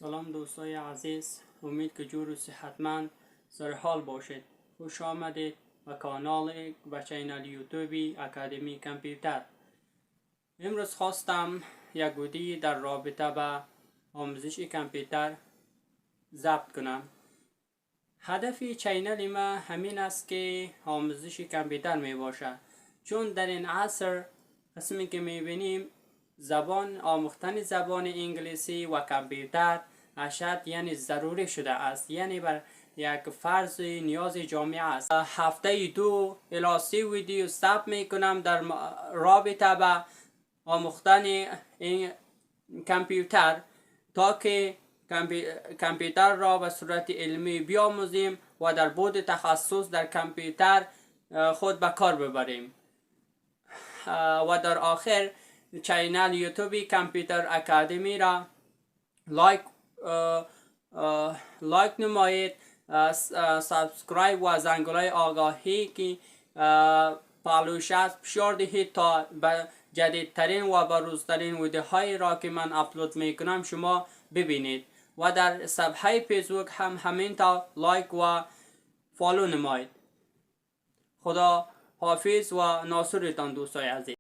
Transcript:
سلام دوستای عزیز، امید که جور و صحتمند سرحال باشید. خوش آمدید به کانال و چینل یوتیوبی اکادمی کامپیوتر. امروز خواستم یک ویدیو در رابطه با آموزش کامپیوتر ضبط کنم. هدف چینل ما همین است که آموزش کامپیوتر می باشد، چون در این عصر قسمی که می بینیم آموختن زبان انگلیسی و کامپیوتر اشد یعنی ضروری شده است، یعنی بر یک فرض نیاز جامعه است. هفته 2 الی 3 ویدیو ضبط می کنم در رابطه با آموختن این کامپیوتر تا که کامپیوتر را به صورت علمی بیاموزیم و در بعد تخصص در کامپیوتر خود به کار ببریم. و در آخر چینل یوتیوبی کامپیوتر اکادمی را لایک نمایید، سابسکرایب و زنگوله آگاهی که پالوش است فشار دهید تا به جدیدترین و بروزترین ویدیوهایی را که من اپلود میکنم شما ببینید و در صفحه فیسبوک هم همین تا لایک و فالو نمایید. خدا حافظ و ناصرتان دوستای عزیز.